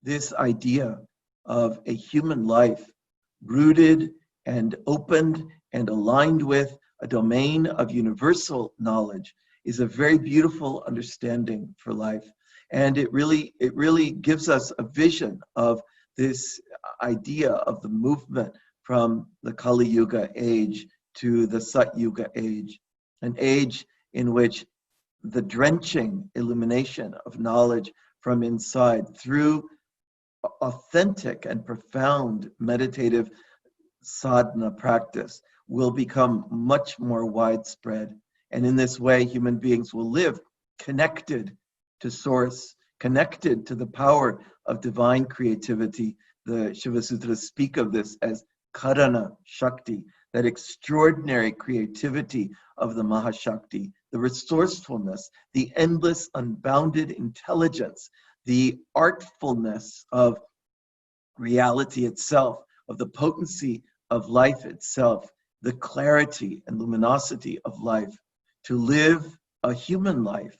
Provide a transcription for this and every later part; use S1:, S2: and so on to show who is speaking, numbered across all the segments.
S1: this idea of a human life rooted and opened and aligned with a domain of universal knowledge is a very beautiful understanding for life. And it really gives us a vision of this idea of the movement from the Kali Yuga age to the Sat Yuga age, an age in which the drenching illumination of knowledge from inside through authentic and profound meditative sadhana practice will become much more widespread. And in this way, human beings will live connected to source, connected to the power of divine creativity. The Shiva Sutras speak of this as Karana Shakti, that extraordinary creativity of the Mahashakti, the resourcefulness, the endless, unbounded intelligence, the artfulness of reality itself, of the potency of life itself, the clarity and luminosity of life, to live a human life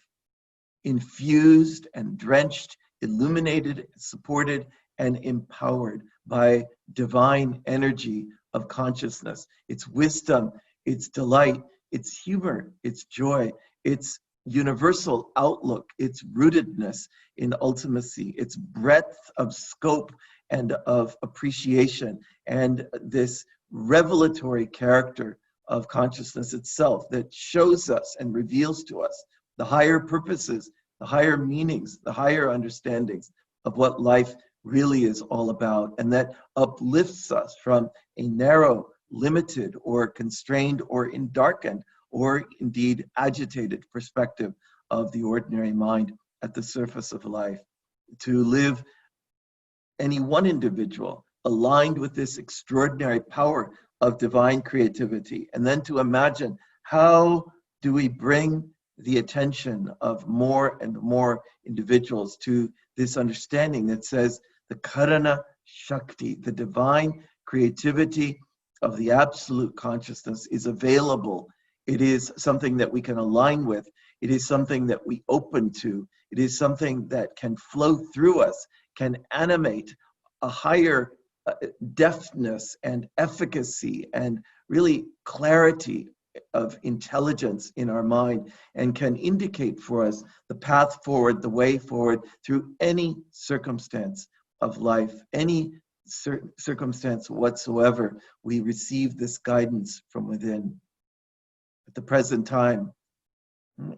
S1: infused and drenched, illuminated, supported, and empowered by divine energy of consciousness, its wisdom, its delight, its humor, its joy, its universal outlook, its rootedness in ultimacy, its breadth of scope and of appreciation, and this revelatory character of consciousness itself that shows us and reveals to us the higher purposes, the higher meanings, the higher understandings of what life really is all about, and that uplifts us from a narrow, limited, or constrained, or darkened, or indeed agitated perspective of the ordinary mind at the surface of life. To live any one individual aligned with this extraordinary power of divine creativity, and then to imagine how do we bring the attention of more and more individuals to this understanding that says the Karana Shakti, the divine creativity of the absolute consciousness, is available. It is something that we can align with. It is something that we open to. It is something that can flow through us, can animate a higher deftness and efficacy and really clarity of intelligence in our mind, and can indicate for us the path forward, the way forward through any circumstance of life, any circumstance whatsoever. We receive this guidance from within. At the present time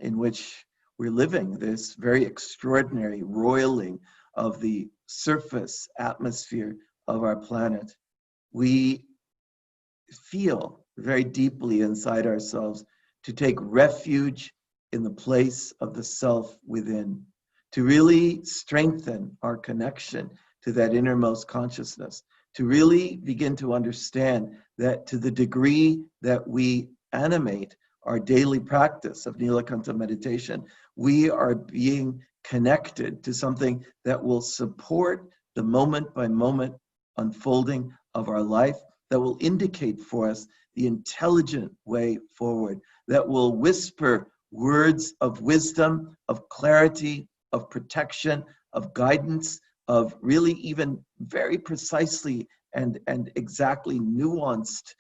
S1: in which we're living, this very extraordinary roiling of the surface atmosphere of our planet, we feel very deeply inside ourselves to take refuge in the place of the self within, to really strengthen our connection to that innermost consciousness, to really begin to understand that to the degree that we animate our daily practice of Neelakantha meditation, we are being connected to something that will support the moment by moment unfolding of our life, that will indicate for us the intelligent way forward, that will whisper words of wisdom, of clarity, of protection, of guidance, of really even very precisely and exactly nuanced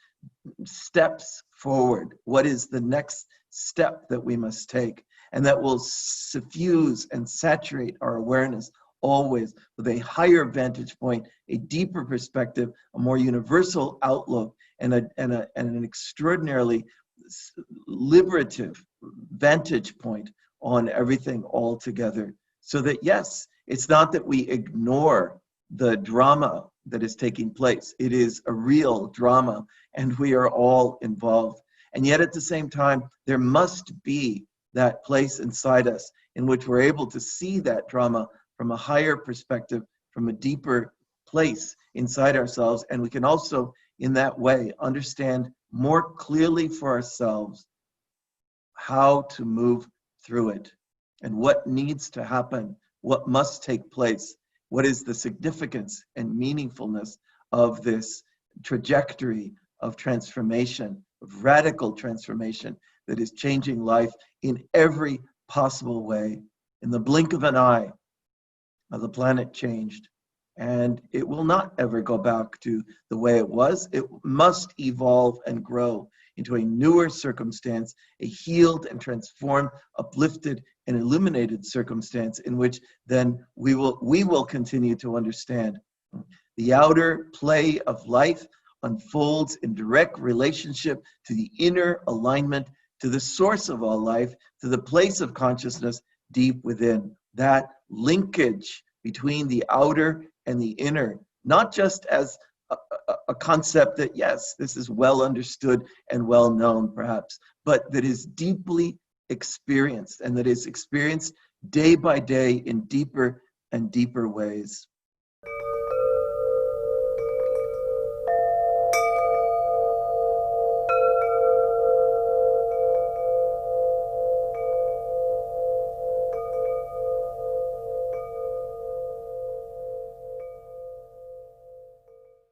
S1: steps forward. What is the next step that we must take? And that will suffuse and saturate our awareness always with a higher vantage point, a deeper perspective, a more universal outlook, and an extraordinarily liberative vantage point on everything altogether. So that, yes, it's not that we ignore the drama that is taking place. It is a real drama, and we are all involved. And yet at the same time, there must be that place inside us in which we're able to see that drama from a higher perspective, from a deeper place inside ourselves. And we can also, in that way, understand more clearly for ourselves how to move through it and what needs to happen, what must take place, what is the significance and meaningfulness of this trajectory of transformation, of radical transformation that is changing life in every possible way. In the blink of an eye, the planet changed. and it will not ever go back to the way it was. It must evolve and grow into a newer circumstance, a healed and transformed, uplifted and illuminated circumstance in which then we will continue to understand. The outer play of life unfolds in direct relationship to the inner alignment, to the source of all life, to the place of consciousness deep within. That linkage between the outer and the inner, not just as a concept that, yes, this is well understood and well known perhaps, but that is deeply experienced, and that is experienced day by day in deeper and deeper ways.